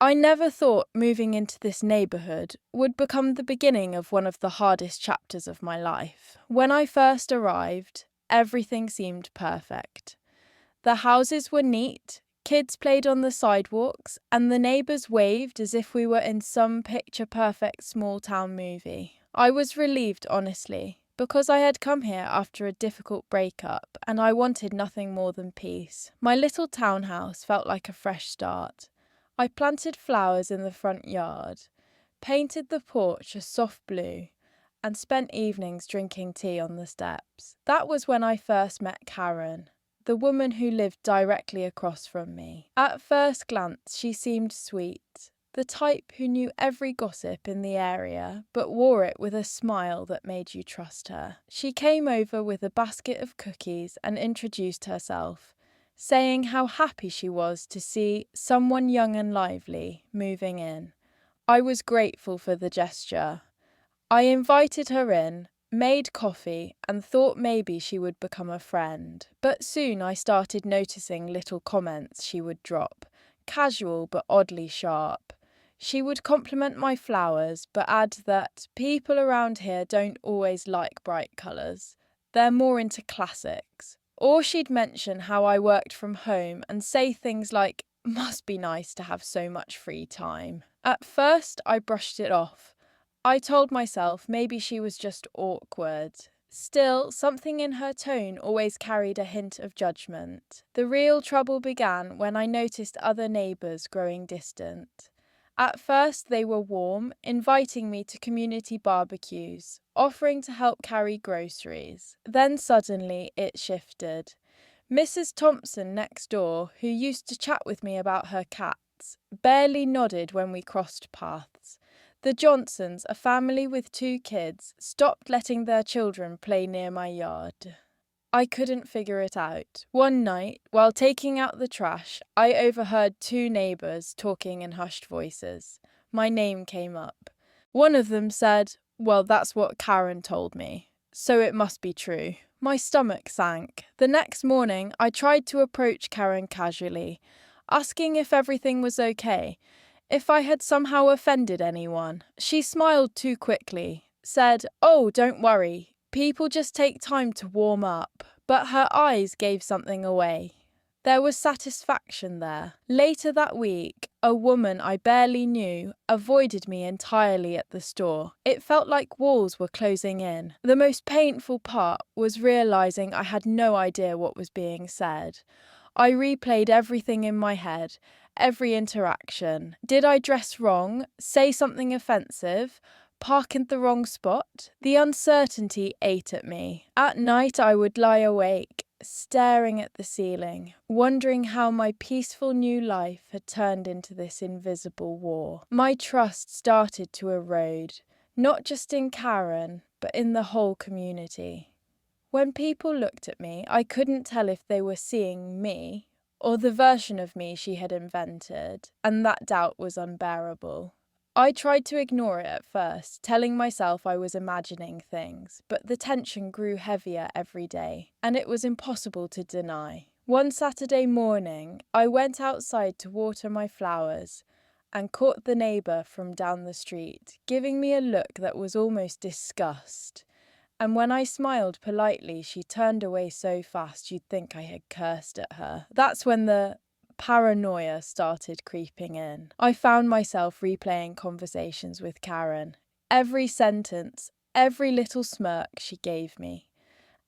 I never thought moving into this neighbourhood would become the beginning of one of the hardest chapters of my life. When I first arrived, everything seemed perfect. The houses were neat, kids played on the sidewalks, and the neighbours waved as if we were in some picture-perfect small-town movie. I was relieved, honestly, because I had come here after a difficult breakup and I wanted nothing more than peace. My little townhouse felt like a fresh start. I planted flowers in the front yard, painted the porch a soft blue, and spent evenings drinking tea on the steps. That was when I first met Karen, the woman who lived directly across from me. At first glance, she seemed sweet, the type who knew every gossip in the area, but wore it with a smile that made you trust her. She came over with a basket of cookies and introduced herself, saying how happy she was to see someone young and lively moving in. I was grateful for the gesture. I invited her in, made coffee, and thought maybe she would become a friend. But soon I started noticing little comments she would drop, casual but oddly sharp. She would compliment my flowers, but add that people around here don't always like bright colours. They're more into classics. Or she'd mention how I worked from home and say things like, "Must be nice to have so much free time." At first, I brushed it off. I told myself maybe she was just awkward. Still, something in her tone always carried a hint of judgment. The real trouble began when I noticed other neighbours growing distant. At first, they were warm, inviting me to community barbecues, offering to help carry groceries. Then suddenly, it shifted. Mrs. Thompson next door, who used to chat with me about her cats, barely nodded when we crossed paths. The Johnsons, a family with 2 kids, stopped letting their children play near my yard. I couldn't figure it out. One night, while taking out the trash, I overheard 2 neighbours talking in hushed voices. My name came up. One of them said, "Well, that's what Karen told me, so it must be true." My stomach sank. The next morning, I tried to approach Karen casually, asking if everything was okay, if I had somehow offended anyone. She smiled too quickly, said, "Oh, don't worry. People just take time to warm up," but her eyes gave something away. There was satisfaction there. Later that week, a woman I barely knew avoided me entirely at the store. It felt like walls were closing in. The most painful part was realizing I had no idea what was being said. I replayed everything in my head, every interaction. Did I dress wrong? Say something offensive? Park in the wrong spot? The uncertainty ate at me. At night I would lie awake, staring at the ceiling, wondering how my peaceful new life had turned into this invisible war. My trust started to erode, not just in Karen, but in the whole community. When people looked at me, I couldn't tell if they were seeing me or the version of me she had invented, and that doubt was unbearable. I tried to ignore it at first, telling myself I was imagining things, but the tension grew heavier every day, and it was impossible to deny. One Saturday morning, I went outside to water my flowers and caught the neighbour from down the street, giving me a look that was almost disgust. And when I smiled politely, she turned away so fast you'd think I had cursed at her. That's when the paranoia started creeping in. I found myself replaying conversations with Karen. Every sentence, every little smirk she gave me.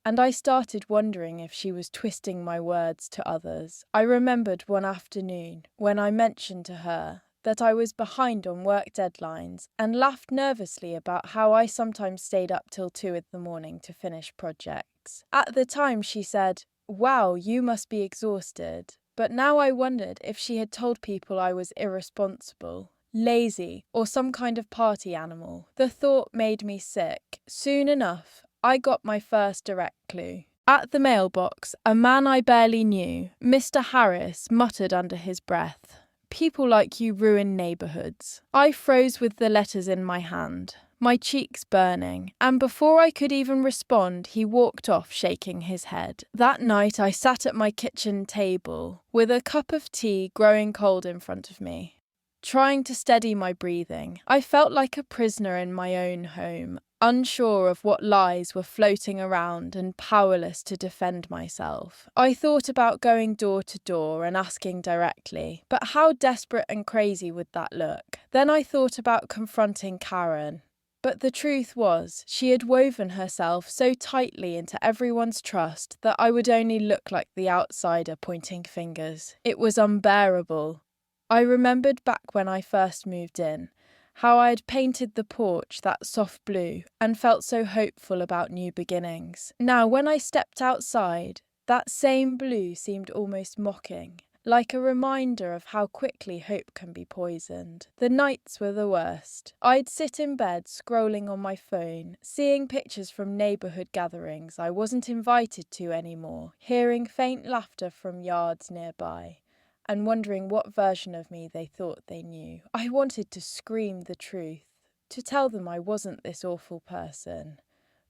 And I started wondering if she was twisting my words to others. I remembered one afternoon when I mentioned to her that I was behind on work deadlines and laughed nervously about how I sometimes stayed up till 2 in the morning to finish projects. At the time she said, "Wow, you must be exhausted." But now I wondered if she had told people I was irresponsible, lazy, or some kind of party animal. The thought made me sick. Soon enough, I got my first direct clue. At the mailbox, a man I barely knew, Mr. Harris, muttered under his breath, "People like you ruin neighbourhoods." I froze with the letters in my hand, my cheeks burning, and before I could even respond, he walked off shaking his head. That night I sat at my kitchen table, with a cup of tea growing cold in front of me. trying to steady my breathing. I felt like a prisoner in my own home, unsure of what lies were floating around and powerless to defend myself. I thought about going door to door and asking directly, but how desperate and crazy would that look? Then I thought about confronting Karen. But the truth was, she had woven herself so tightly into everyone's trust that I would only look like the outsider pointing fingers. It was unbearable. I remembered back when I first moved in, how I had painted the porch that soft blue and felt so hopeful about new beginnings. Now, when I stepped outside, that same blue seemed almost mocking, like a reminder of how quickly hope can be poisoned. The nights were the worst. I'd sit in bed scrolling on my phone, seeing pictures from neighbourhood gatherings I wasn't invited to anymore, hearing faint laughter from yards nearby, and wondering what version of me they thought they knew. I wanted to scream the truth, to tell them I wasn't this awful person.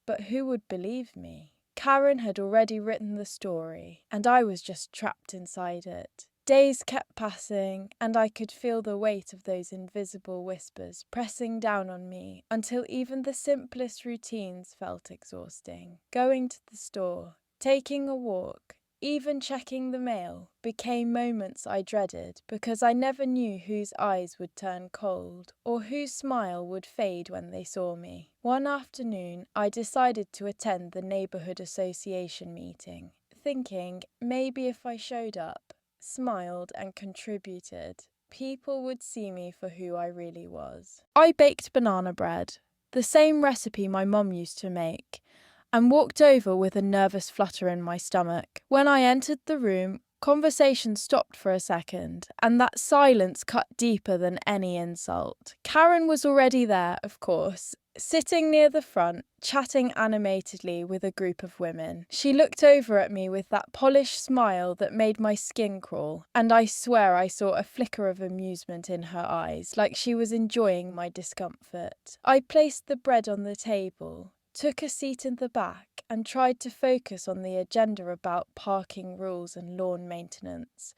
But who would believe me? Karen had already written the story, and I was just trapped inside it. Days kept passing, and I could feel the weight of those invisible whispers pressing down on me until even the simplest routines felt exhausting. Going to the store, taking a walk, even checking the mail became moments I dreaded because I never knew whose eyes would turn cold or whose smile would fade when they saw me. One afternoon, I decided to attend the neighbourhood association meeting, thinking maybe if I showed up, smiled and contributed, people would see me for who I really was. I baked banana bread, the same recipe my mum used to make, and walked over with a nervous flutter in my stomach. When I entered the room, conversation stopped for a second, and that silence cut deeper than any insult. Karen was already there, of course, sitting near the front, chatting animatedly with a group of women. She looked over at me with that polished smile that made my skin crawl, and I swear I saw a flicker of amusement in her eyes, like she was enjoying my discomfort. I placed the bread on the table, took a seat in the back, and tried to focus on the agenda about parking rules and lawn maintenance.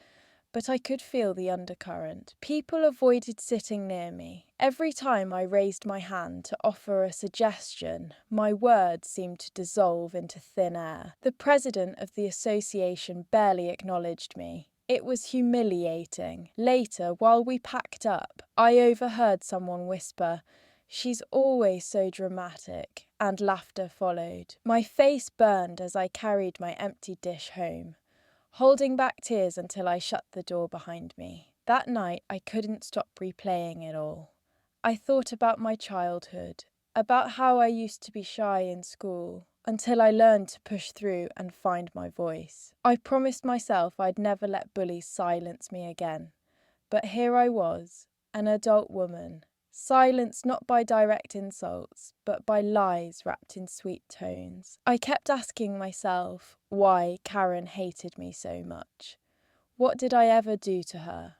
But I could feel the undercurrent. People avoided sitting near me. Every time I raised my hand to offer a suggestion, my words seemed to dissolve into thin air. The president of the association barely acknowledged me. It was humiliating. Later, while we packed up, I overheard someone whisper, "She's always so dramatic," and laughter followed. My face burned as I carried my empty dish home, holding back tears until I shut the door behind me. That night, I couldn't stop replaying it all. I thought about my childhood, about how I used to be shy in school, until I learned to push through and find my voice. I promised myself I'd never let bullies silence me again. But here I was, an adult woman, silenced not by direct insults, but by lies wrapped in sweet tones. I kept asking myself why Karen hated me so much. What did I ever do to her?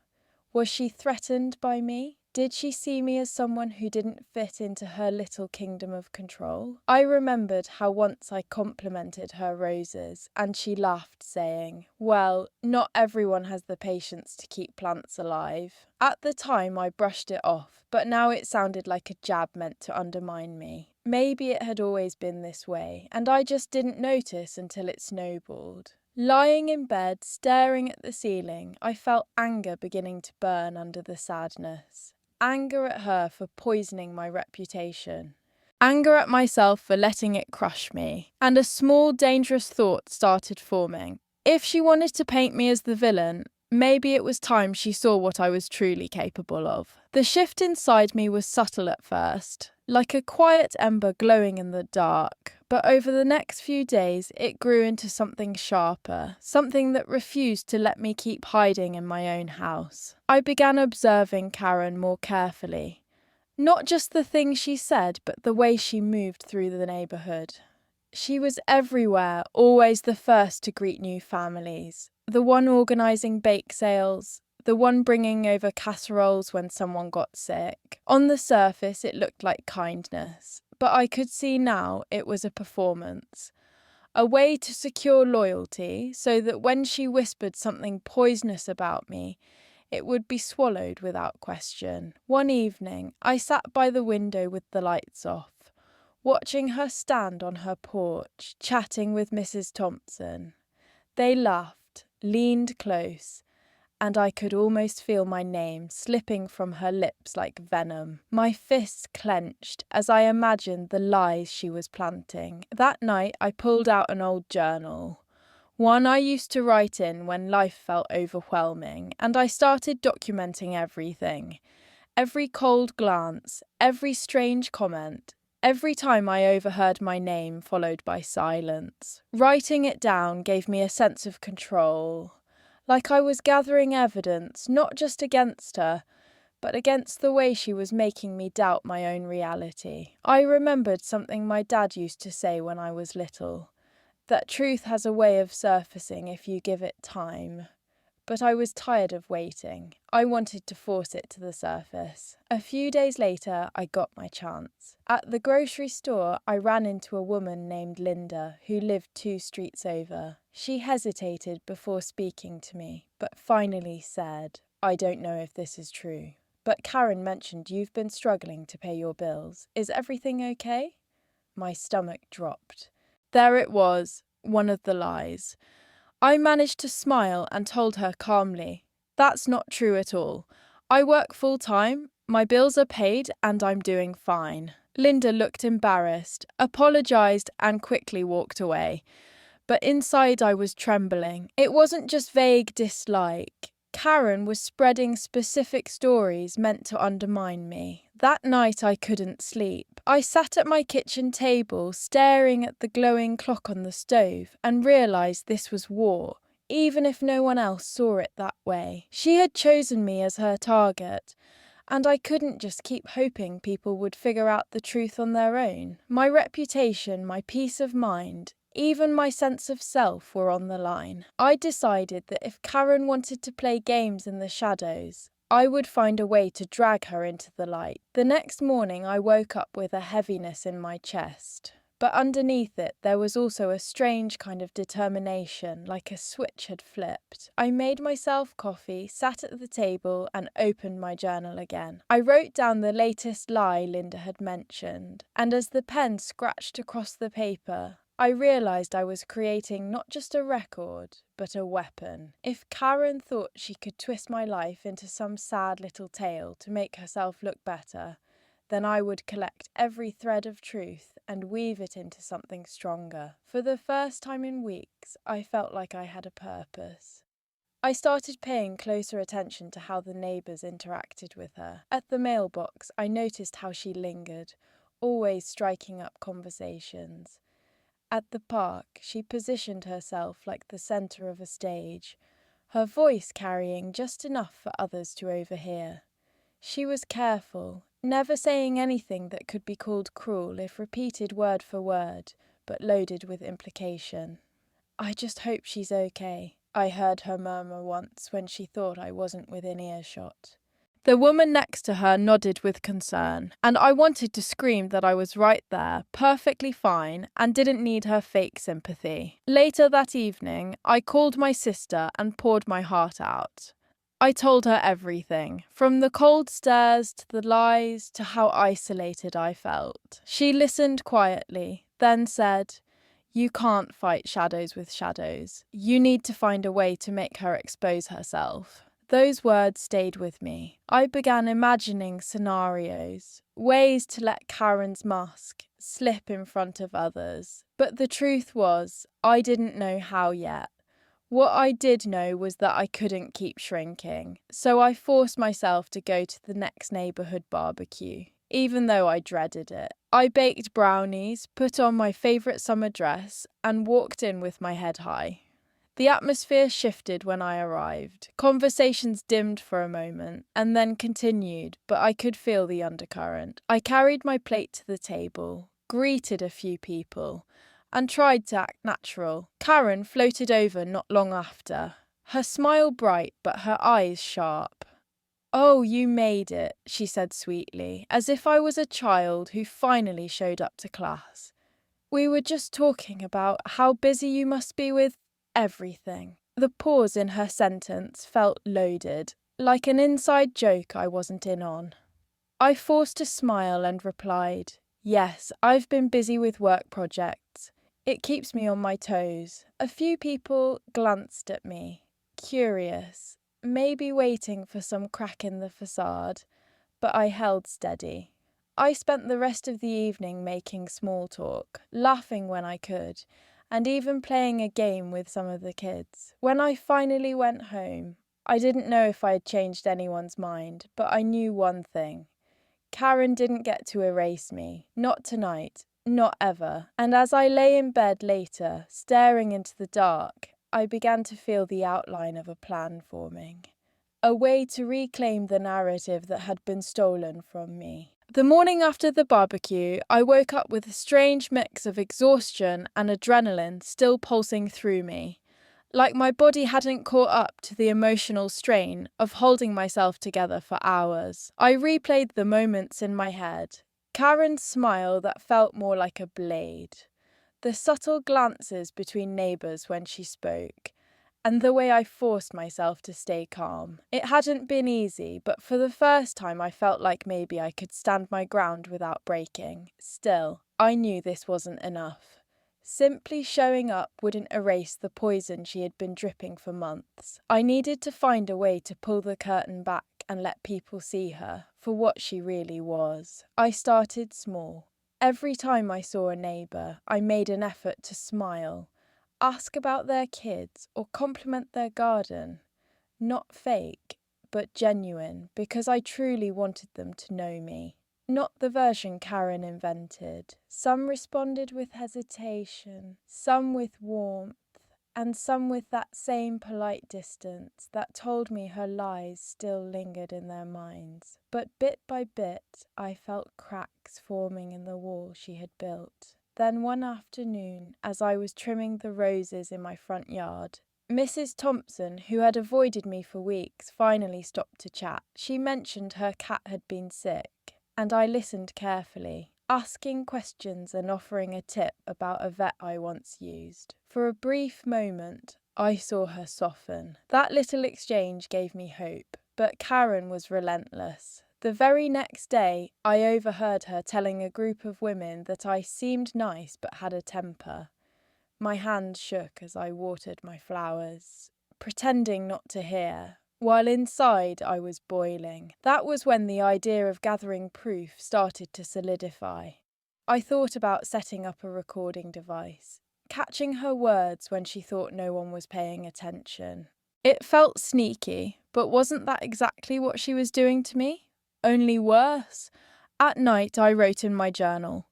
Was she threatened by me? Did she see me as someone who didn't fit into her little kingdom of control? I remembered how once I complimented her roses, and she laughed, saying, "Well, not everyone has the patience to keep plants alive." At the time, I brushed it off, but now it sounded like a jab meant to undermine me. Maybe it had always been this way, and I just didn't notice until it snowballed. Lying in bed, staring at the ceiling, I felt anger beginning to burn under the sadness. Anger at her for poisoning my reputation. Anger at myself for letting it crush me. And a small, dangerous thought started forming. If she wanted to paint me as the villain, maybe it was time she saw what I was truly capable of. The shift inside me was subtle at first, like a quiet ember glowing in the dark, but over the next few days it grew into something sharper, something that refused to let me keep hiding in my own house. I began observing Karen more carefully. Not just the things she said, but the way she moved through the neighbourhood. She was everywhere, always the first to greet new families, the one organising bake sales, the one bringing over casseroles when someone got sick. On the surface, it looked like kindness, but I could see now it was a performance. A way to secure loyalty so that when she whispered something poisonous about me, it would be swallowed without question. One evening, I sat by the window with the lights off, watching her stand on her porch, chatting with Mrs. Thompson. They laughed, leaned close, and I could almost feel my name slipping from her lips like venom. My fists clenched as I imagined the lies she was planting. That night, I pulled out an old journal, one I used to write in when life felt overwhelming, and I started documenting everything. Every cold glance, every strange comment, every time I overheard my name followed by silence. Writing it down gave me a sense of control, like I was gathering evidence not just against her, but against the way she was making me doubt my own reality. I remembered something my dad used to say when I was little, that truth has a way of surfacing if you give it time. But I was tired of waiting. I wanted to force it to the surface. A few days later, I got my chance. At the grocery store, I ran into a woman named Linda who lived 2 streets over. She hesitated before speaking to me, but finally said, "I don't know if this is true, but Karen mentioned you've been struggling to pay your bills. Is everything okay?" My stomach dropped. There it was, one of the lies. I managed to smile and told her calmly, "That's not true at all. I work full-time, my bills are paid, and I'm doing fine." Linda looked embarrassed, apologised, and quickly walked away. But inside I was trembling. It wasn't just vague dislike. Karen was spreading specific stories meant to undermine me. That night I couldn't sleep. I sat at my kitchen table, staring at the glowing clock on the stove, and realised this was war, even if no one else saw it that way. She had chosen me as her target, and I couldn't just keep hoping people would figure out the truth on their own. My reputation, my peace of mind, even my sense of self were on the line. I decided that if Karen wanted to play games in the shadows, I would find a way to drag her into the light. The next morning I woke up with a heaviness in my chest, but underneath it there was also a strange kind of determination, like a switch had flipped. I made myself coffee, sat at the table, and opened my journal again. I wrote down the latest lie Linda had mentioned, and as the pen scratched across the paper, I realised I was creating not just a record, but a weapon. If Karen thought she could twist my life into some sad little tale to make herself look better, then I would collect every thread of truth and weave it into something stronger. For the first time in weeks, I felt like I had a purpose. I started paying closer attention to how the neighbours interacted with her. At the mailbox, I noticed how she lingered, always striking up conversations. At the park, she positioned herself like the centre of a stage, her voice carrying just enough for others to overhear. She was careful, never saying anything that could be called cruel if repeated word for word, but loaded with implication. "I just hope she's okay," I heard her murmur once when she thought I wasn't within earshot. The woman next to her nodded with concern, and I wanted to scream that I was right there, perfectly fine, and didn't need her fake sympathy. Later that evening, I called my sister and poured my heart out. I told her everything, from the cold stares to the lies to how isolated I felt. She listened quietly, then said, "You can't fight shadows with shadows. You need to find a way to make her expose herself." Those words stayed with me. I began imagining scenarios, ways to let Karen's mask slip in front of others. But the truth was, I didn't know how yet. What I did know was that I couldn't keep shrinking, so I forced myself to go to the next neighbourhood barbecue, even though I dreaded it. I baked brownies, put on my favourite summer dress, and walked in with my head high. The atmosphere shifted when I arrived. Conversations dimmed for a moment, and then continued, but I could feel the undercurrent. I carried my plate to the table, greeted a few people, and tried to act natural. Karen floated over not long after, her smile bright but her eyes sharp. "Oh, you made it," she said sweetly, as if I was a child who finally showed up to class. "We were just talking about how busy you must be with everything." The pause in her sentence felt loaded, like an inside joke I wasn't in on. I forced a smile and replied, "Yes, I've been busy with work projects. It keeps me on my toes." A few people glanced at me, curious, maybe waiting for some crack in the facade, but I held steady. I spent the rest of the evening making small talk, laughing when I could, and even playing a game with some of the kids. When I finally went home, I didn't know if I had changed anyone's mind, but I knew one thing. Karen didn't get to erase me. Not tonight. Not ever. And as I lay in bed later, staring into the dark, I began to feel the outline of a plan forming. A way to reclaim the narrative that had been stolen from me. The morning after the barbecue, I woke up with a strange mix of exhaustion and adrenaline still pulsing through me. Like my body hadn't caught up to the emotional strain of holding myself together for hours. I replayed the moments in my head. Karen's smile that felt more like a blade. The subtle glances between neighbours when she spoke. And the way I forced myself to stay calm. It hadn't been easy, but for the first time I felt like maybe I could stand my ground without breaking. Still, I knew this wasn't enough. Simply showing up wouldn't erase the poison she had been dripping for months. I needed to find a way to pull the curtain back and let people see her for what she really was. I started small. Every time I saw a neighbour, I made an effort to smile, ask about their kids, or compliment their garden. Not fake, but genuine, because I truly wanted them to know me. Not the version Karen invented. Some responded with hesitation, some with warmth, and some with that same polite distance that told me her lies still lingered in their minds. But bit by bit, I felt cracks forming in the wall she had built. Then one afternoon, as I was trimming the roses in my front yard, Mrs. Thompson, who had avoided me for weeks, finally stopped to chat. She mentioned her cat had been sick, and I listened carefully, asking questions and offering a tip about a vet I once used. For a brief moment, I saw her soften. That little exchange gave me hope, but Karen was relentless. The very next day, I overheard her telling a group of women that I seemed nice but had a temper. My hand shook as I watered my flowers, pretending not to hear, while inside I was boiling. That was when the idea of gathering proof started to solidify. I thought about setting up a recording device, catching her words when she thought no one was paying attention. It felt sneaky, but wasn't that exactly what she was doing to me? Only worse. At night I wrote in my journal,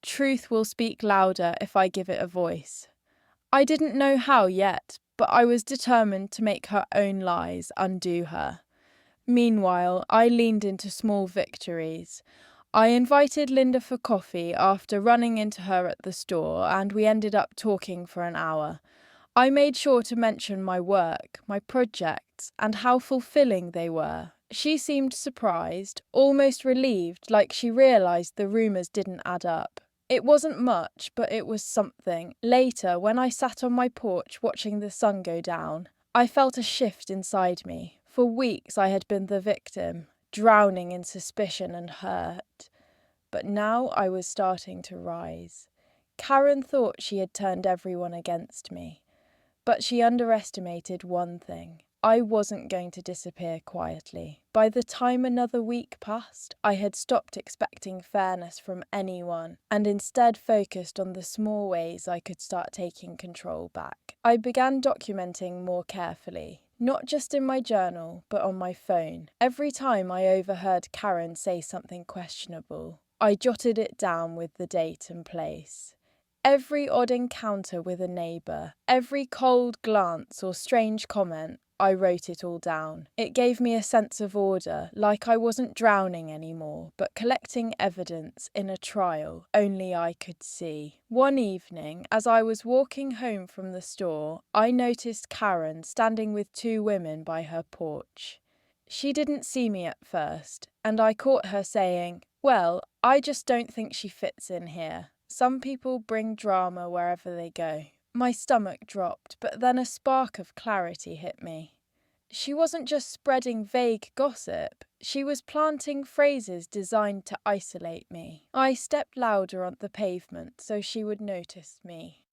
"Truth will speak louder if I give it a voice." I didn't know how yet, but I was determined to make her own lies undo her. Meanwhile, I leaned into small victories. I invited Linda for coffee after running into her at the store, and we ended up talking for an hour. I made sure to mention my work, my projects, and how fulfilling they were. She seemed surprised, almost relieved, like she realised the rumours didn't add up. It wasn't much, but it was something. Later, when I sat on my porch watching the sun go down, I felt a shift inside me. For weeks I had been the victim, drowning in suspicion and hurt. But now I was starting to rise. Karen thought she had turned everyone against me. But she underestimated one thing. I wasn't going to disappear quietly. By the time another week passed, I had stopped expecting fairness from anyone and instead focused on the small ways I could start taking control back. I began documenting more carefully, not just in my journal, but on my phone. Every time I overheard Karen say something questionable, I jotted it down with the date and place. Every odd encounter with a neighbour, every cold glance or strange comment, I wrote it all down. It gave me a sense of order, like I wasn't drowning anymore, but collecting evidence in a trial only I could see. One evening, as I was walking home from the store, I noticed Karen standing with two women by her porch. She didn't see me at first, and I caught her saying, "Well, I just don't think she fits in here. Some people bring drama wherever they go." My stomach dropped, but then a spark of clarity hit me. She wasn't just spreading vague gossip, she was planting phrases designed to isolate me. I stepped louder on the pavement so she would notice me.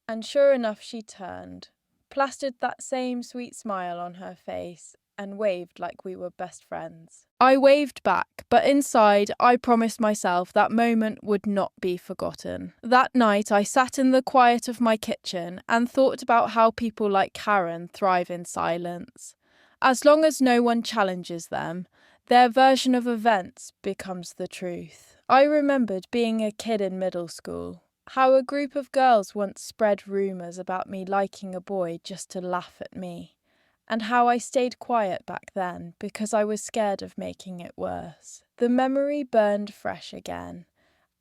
And sure enough, she turned, plastered that same sweet smile on her face, and waved like we were best friends. I waved back, but inside I promised myself that moment would not be forgotten. That night I sat in the quiet of my kitchen and thought about how people like Karen thrive in silence. As long as no one challenges them, their version of events becomes the truth. I remembered being a kid in middle school, how a group of girls once spread rumours about me liking a boy just to laugh at me, and how I stayed quiet back then because I was scared of making it worse. The memory burned fresh again,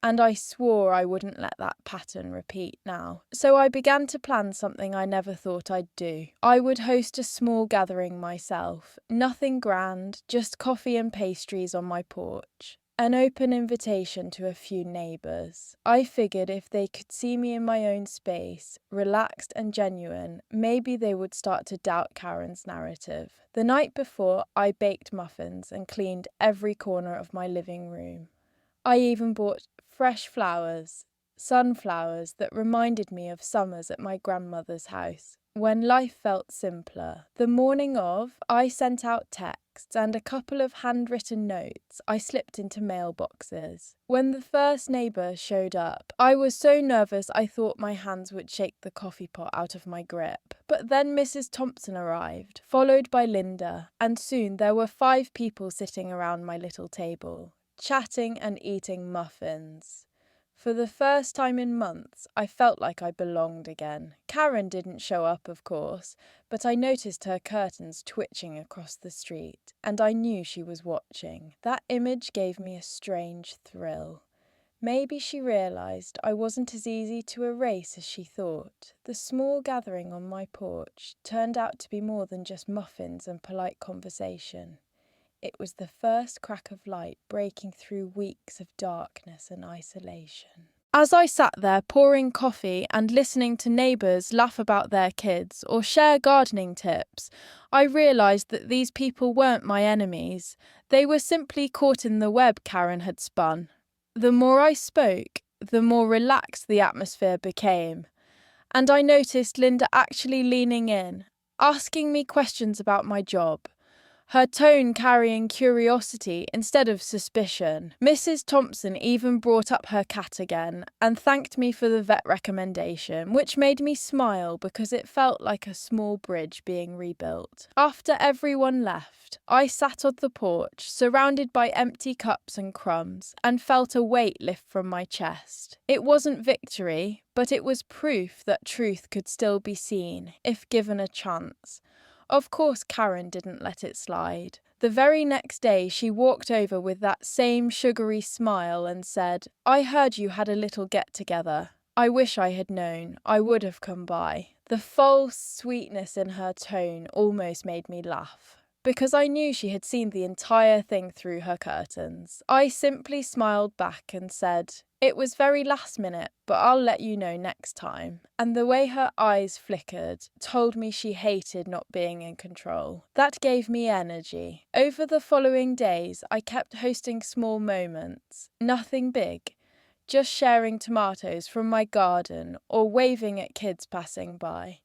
and I swore I wouldn't let that pattern repeat now. So I began to plan something I never thought I'd do. I would host a small gathering myself, nothing grand, just coffee and pastries on my porch. An open invitation to a few neighbours. I figured if they could see me in my own space, relaxed and genuine, maybe they would start to doubt Karen's narrative. The night before, I baked muffins and cleaned every corner of my living room. I even bought fresh flowers, sunflowers that reminded me of summers at my grandmother's house, when life felt simpler. The morning of, I sent out texts and a couple of handwritten notes I slipped into mailboxes. When the first neighbour showed up, I was so nervous I thought my hands would shake the coffee pot out of my grip. But then Mrs. Thompson arrived, followed by Linda, and soon there were 5 people sitting around my little table, chatting and eating muffins. For the first time in months, I felt like I belonged again. Karen didn't show up, of course, but I noticed her curtains twitching across the street, and I knew she was watching. That image gave me a strange thrill. Maybe she realised I wasn't as easy to erase as she thought. The small gathering on my porch turned out to be more than just muffins and polite conversation. It was the first crack of light breaking through weeks of darkness and isolation. As I sat there pouring coffee and listening to neighbours laugh about their kids or share gardening tips, I realised that these people weren't my enemies. They were simply caught in the web Karen had spun. The more I spoke, the more relaxed the atmosphere became. And I noticed Linda actually leaning in, asking me questions about my job, her tone carrying curiosity instead of suspicion. Mrs. Thompson even brought up her cat again and thanked me for the vet recommendation, which made me smile because it felt like a small bridge being rebuilt. After everyone left, I sat on the porch, surrounded by empty cups and crumbs, and felt a weight lift from my chest. It wasn't victory, but it was proof that truth could still be seen, if given a chance. Of course, Karen didn't let it slide. The very next day, she walked over with that same sugary smile and said, "I heard you had a little get-together. I wish I had known. I would have come by." The false sweetness in her tone almost made me laugh, because I knew she had seen the entire thing through her curtains. I simply smiled back and said, "It was very last minute, but I'll let you know next time." And the way her eyes flickered told me she hated not being in control. That gave me energy. Over the following days, I kept hosting small moments, nothing big, just sharing tomatoes from my garden or waving at kids passing by,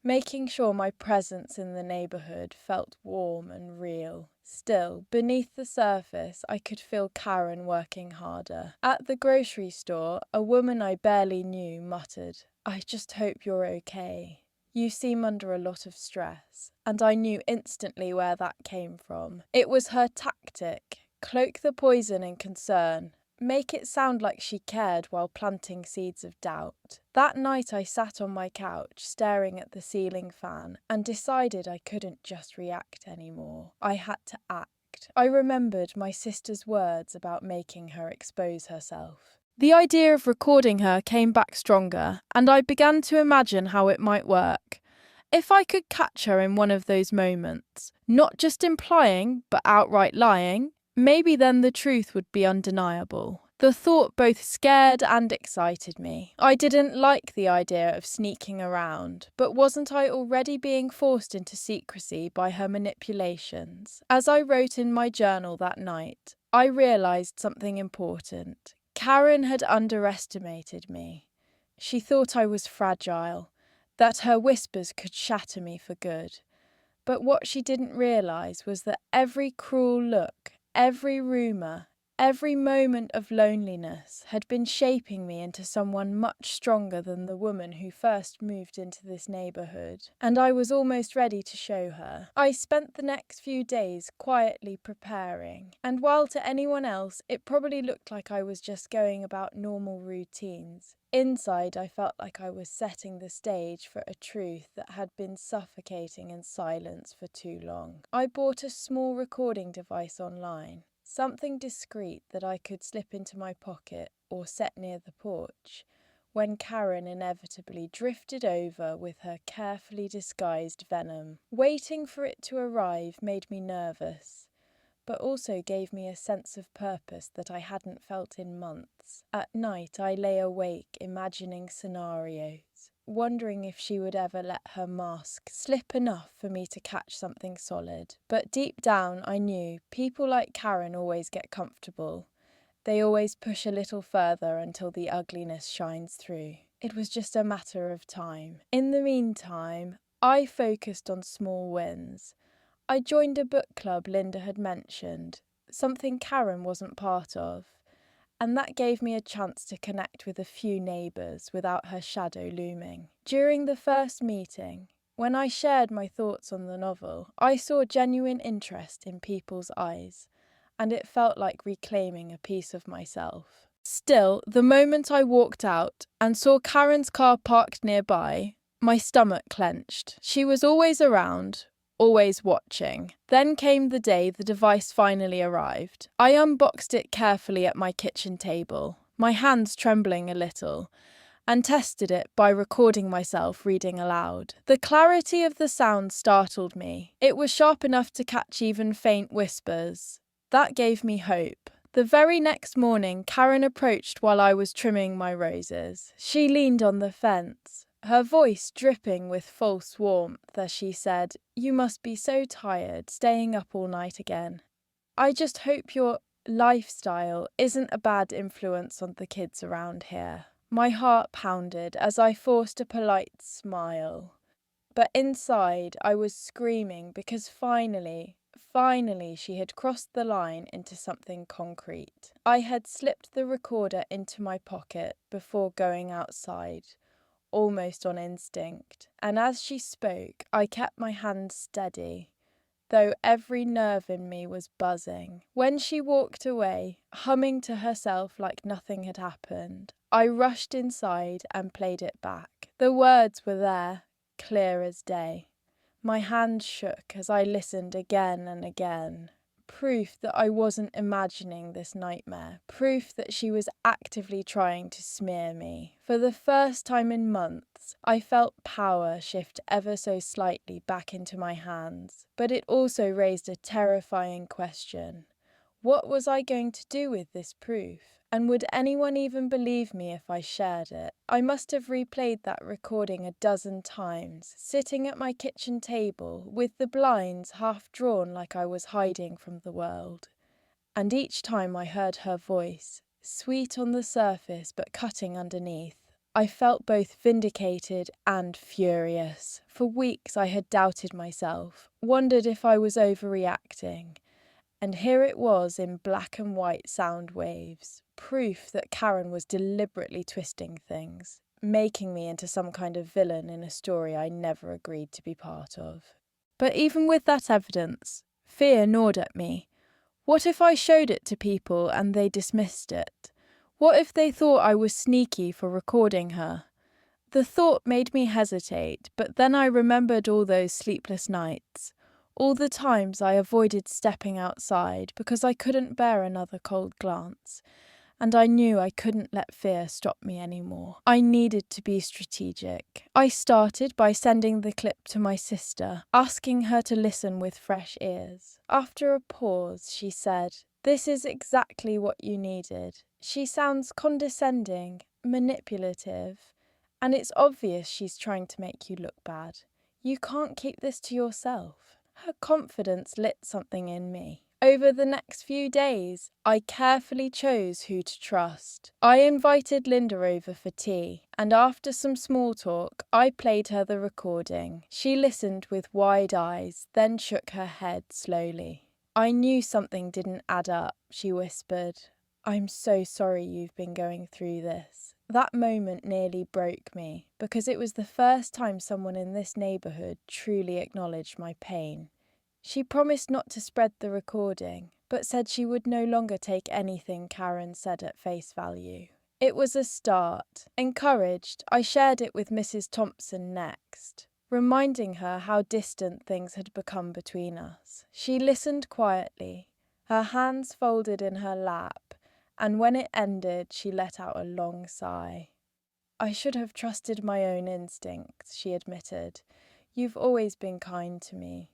making sure my presence in the neighbourhood felt warm and real. Still, beneath the surface, I could feel Karen working harder. At the grocery store, a woman I barely knew muttered, "I just hope you're okay. You seem under a lot of stress." And I knew instantly where that came from. It was her tactic: cloak the poison in concern, make it sound like she cared while planting seeds of doubt. That night I sat on my couch staring at the ceiling fan and decided I couldn't just react anymore. I had to act. I remembered my sister's words about making her expose herself. The idea of recording her came back stronger, and I began to imagine how it might work. If I could catch her in one of those moments, not just implying but outright lying, maybe then the truth would be undeniable. The thought both scared and excited me. I didn't like the idea of sneaking around, but wasn't I already being forced into secrecy by her manipulations? As I wrote in my journal that night, I realised something important. Karen had underestimated me. She thought I was fragile, that her whispers could shatter me for good. But what she didn't realise was that every cruel look, every rumour, every moment of loneliness had been shaping me into someone much stronger than the woman who first moved into this neighbourhood, and I was almost ready to show her. I spent the next few days quietly preparing, and while to anyone else it probably looked like I was just going about normal routines, inside I felt like I was setting the stage for a truth that had been suffocating in silence for too long. I bought a small recording device online. Something discreet that I could slip into my pocket or set near the porch, when Karen inevitably drifted over with her carefully disguised venom. Waiting for it to arrive made me nervous, but also gave me a sense of purpose that I hadn't felt in months. At night I lay awake imagining scenarios, wondering if she would ever let her mask slip enough for me to catch something solid. But deep down I knew people like Karen always get comfortable. They always push a little further until the ugliness shines through. It was just a matter of time. In the meantime, I focused on small wins. I joined a book club Linda had mentioned, something Karen wasn't part of, and that gave me a chance to connect with a few neighbours without her shadow looming. During the first meeting, when I shared my thoughts on the novel, I saw genuine interest in people's eyes, and it felt like reclaiming a piece of myself. Still, the moment I walked out and saw Karen's car parked nearby, my stomach clenched. She was always around, always watching. Then came the day the device finally arrived. I unboxed it carefully at my kitchen table, my hands trembling a little, and tested it by recording myself reading aloud. The clarity of the sound startled me. It was sharp enough to catch even faint whispers. That gave me hope. The very next morning, Karen approached while I was trimming my roses. She leaned on the fence, her voice dripping with false warmth as she said, "You must be so tired, staying up all night again. I just hope your lifestyle isn't a bad influence on the kids around here." My heart pounded as I forced a polite smile. But inside I was screaming because finally she had crossed the line into something concrete. I had slipped the recorder into my pocket before going outside, almost on instinct, and as she spoke, I kept my hand steady, though every nerve in me was buzzing. When she walked away, humming to herself like nothing had happened, I rushed inside and played it back. The words were there, clear as day. My hand shook as I listened again and again. Proof that I wasn't imagining this nightmare. Proof that she was actively trying to smear me. For the first time in months, I felt power shift ever so slightly back into my hands. But it also raised a terrifying question. What was I going to do with this proof? And would anyone even believe me if I shared it? I must have replayed that recording a dozen times, sitting at my kitchen table with the blinds half drawn like I was hiding from the world. And each time I heard her voice, sweet on the surface but cutting underneath, I felt both vindicated and furious. For weeks I had doubted myself, wondered if I was overreacting. And here it was in black and white sound waves, proof that Karen was deliberately twisting things, making me into some kind of villain in a story I never agreed to be part of. But even with that evidence, fear gnawed at me. What if I showed it to people and they dismissed it? What if they thought I was sneaky for recording her? The thought made me hesitate, but then I remembered all those sleepless nights. All the times I avoided stepping outside because I couldn't bear another cold glance, and I knew I couldn't let fear stop me anymore. I needed to be strategic. I started by sending the clip to my sister, asking her to listen with fresh ears. After a pause, she said, This is exactly what you needed. She sounds condescending, manipulative, and it's obvious she's trying to make you look bad. You can't keep this to yourself." Her confidence lit something in me. Over the next few days, I carefully chose who to trust. I invited Linda over for tea, and after some small talk, I played her the recording. She listened with wide eyes, then shook her head slowly. "I knew something didn't add up," she whispered. "I'm so sorry you've been going through this." That moment nearly broke me, because it was the first time someone in this neighbourhood truly acknowledged my pain. She promised not to spread the recording, but said she would no longer take anything Karen said at face value. It was a start. Encouraged, I shared it with Mrs. Thompson next, reminding her how distant things had become between us. She listened quietly, her hands folded in her lap, and when it ended, she let out a long sigh. "I should have trusted my own instincts," she admitted. "You've always been kind to me."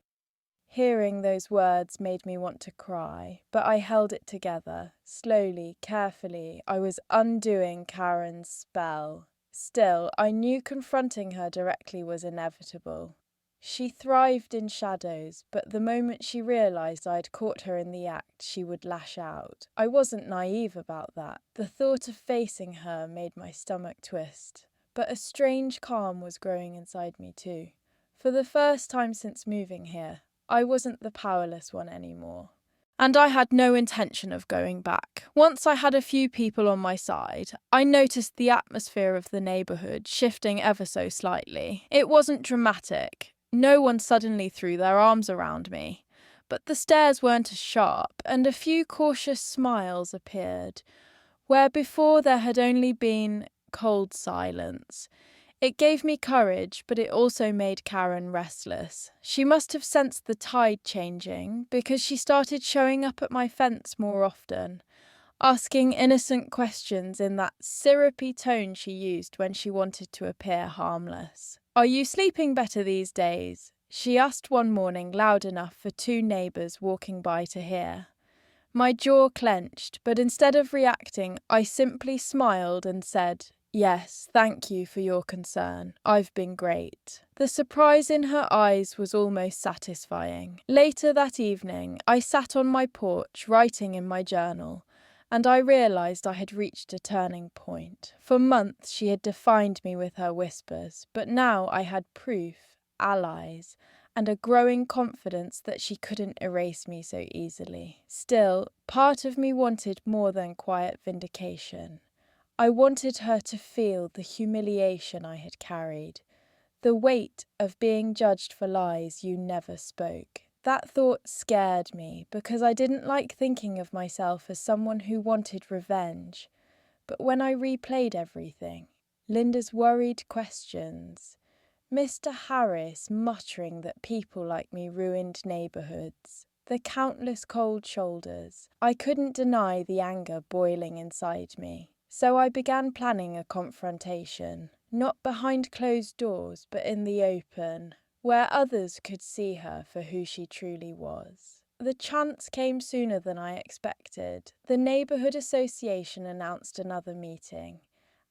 Hearing those words made me want to cry, but I held it together. Slowly, carefully, I was undoing Karen's spell. Still, I knew confronting her directly was inevitable. She thrived in shadows, but the moment she realised I'd caught her in the act, she would lash out. I wasn't naive about that. The thought of facing her made my stomach twist, but a strange calm was growing inside me too. For the first time since moving here, I wasn't the powerless one anymore. And I had no intention of going back. Once I had a few people on my side, I noticed the atmosphere of the neighbourhood shifting ever so slightly. It wasn't dramatic. No one suddenly threw their arms around me. But the stares weren't as sharp, and a few cautious smiles appeared, where before there had only been cold silence. It gave me courage, but it also made Karen restless. She must have sensed the tide changing, because she started showing up at my fence more often, asking innocent questions in that syrupy tone she used when she wanted to appear harmless. "Are you sleeping better these days?" she asked one morning loud enough for two neighbours walking by to hear. My jaw clenched, but instead of reacting, I simply smiled and said, "Yes, thank you for your concern. I've been great." The surprise in her eyes was almost satisfying. Later that evening, I sat on my porch writing in my journal, and I realised I had reached a turning point. For months she had defined me with her whispers, but now I had proof, allies, and a growing confidence that she couldn't erase me so easily. Still, part of me wanted more than quiet vindication. I wanted her to feel the humiliation I had carried, the weight of being judged for lies you never spoke. That thought scared me because I didn't like thinking of myself as someone who wanted revenge. But when I replayed everything, Linda's worried questions, Mr. Harris muttering that people like me ruined neighbourhoods, the countless cold shoulders, I couldn't deny the anger boiling inside me. So I began planning a confrontation, not behind closed doors, but in the open, where others could see her for who she truly was. The chance came sooner than I expected. The neighbourhood association announced another meeting,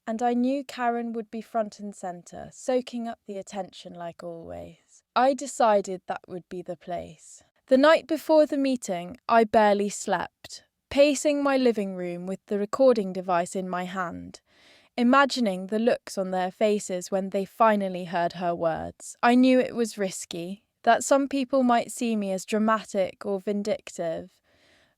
and I knew Karen would be front and centre, soaking up the attention like always. I decided that would be the place. The night before the meeting, I barely slept, pacing my living room with the recording device in my hand, imagining the looks on their faces when they finally heard her words. I knew it was risky, that some people might see me as dramatic or vindictive,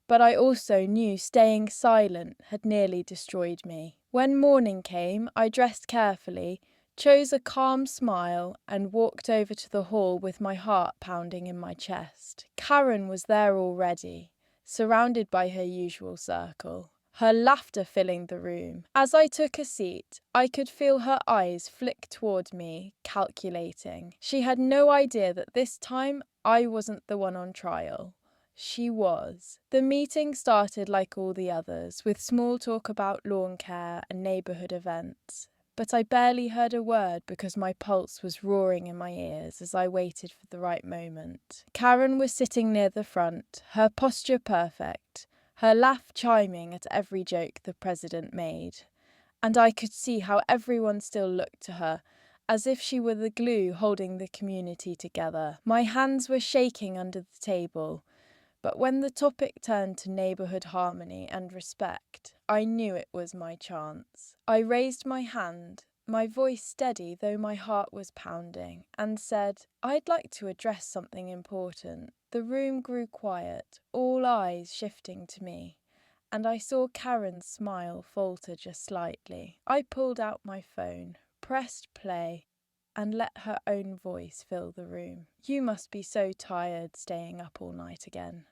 but I also knew staying silent had nearly destroyed me. When morning came, I dressed carefully, chose a calm smile, and walked over to the hall with my heart pounding in my chest. Karen was there already, surrounded by her usual circle, her laughter filling the room. As I took a seat, I could feel her eyes flick toward me, calculating. She had no idea that this time I wasn't the one on trial. She was. The meeting started like all the others, with small talk about lawn care and neighbourhood events. But I barely heard a word because my pulse was roaring in my ears as I waited for the right moment. Karen was sitting near the front, her posture perfect, her laugh chiming at every joke the president made. And I could see how everyone still looked to her, as if she were the glue holding the community together. My hands were shaking under the table, but when the topic turned to neighbourhood harmony and respect, I knew it was my chance. I raised my hand, my voice steady though my heart was pounding, and said, "I'd like to address something important." The room grew quiet, all eyes shifting to me, and I saw Karen's smile falter just slightly. I pulled out my phone, pressed play, and let her own voice fill the room. "You must be so tired staying up all night again.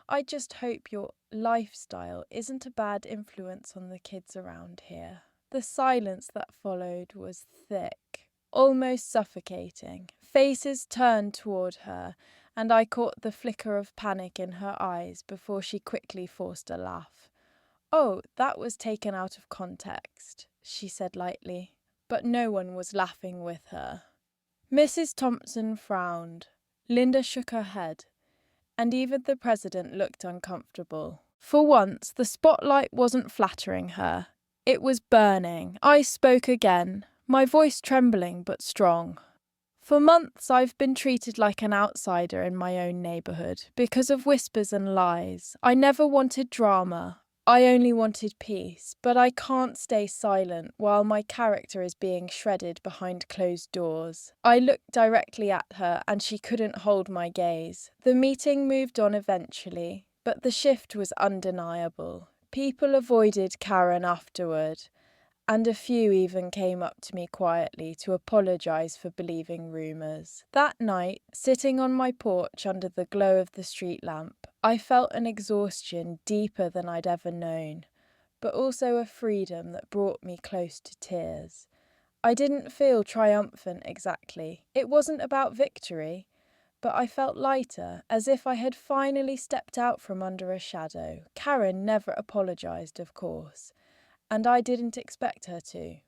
I just hope your lifestyle isn't a bad influence on the kids around here." The silence that followed was thick, almost suffocating. Faces turned toward her, and I caught the flicker of panic in her eyes before she quickly forced a laugh. "Oh, that was taken out of context," she said lightly, but no one was laughing with her. Mrs. Thompson frowned. Linda shook her head, and even the president looked uncomfortable. For once, the spotlight wasn't flattering her. It was burning. I spoke again, my voice trembling but strong. "For months I've been treated like an outsider in my own neighbourhood because of whispers and lies. I never wanted drama. I only wanted peace, but I can't stay silent while my character is being shredded behind closed doors." I looked directly at her and she couldn't hold my gaze. The meeting moved on eventually, but the shift was undeniable. People avoided Karen afterward, and a few even came up to me quietly to apologise for believing rumours. That night, sitting on my porch under the glow of the street lamp, I felt an exhaustion deeper than I'd ever known, but also a freedom that brought me close to tears. I didn't feel triumphant exactly. It wasn't about victory, but I felt lighter, as if I had finally stepped out from under a shadow. Karen never apologised, of course, and I didn't expect her to.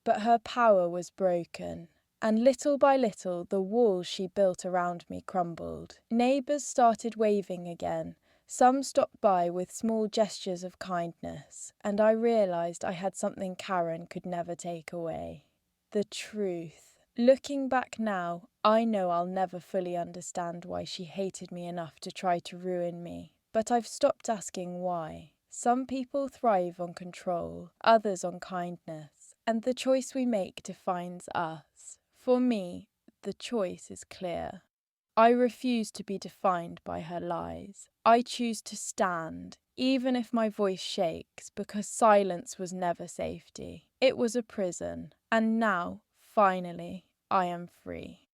But her power was broken, and little by little the walls she built around me crumbled. Neighbours started waving again. Some stopped by with small gestures of kindness, and I realised I had something Karen could never take away. The truth. Looking back now, I know I'll never fully understand why she hated me enough to try to ruin me, but I've stopped asking why. Some people thrive on control, others on kindness, and the choice we make defines us. For me, the choice is clear. I refuse to be defined by her lies. I choose to stand, even if my voice shakes, because silence was never safety. It was a prison, and now, finally, I am free.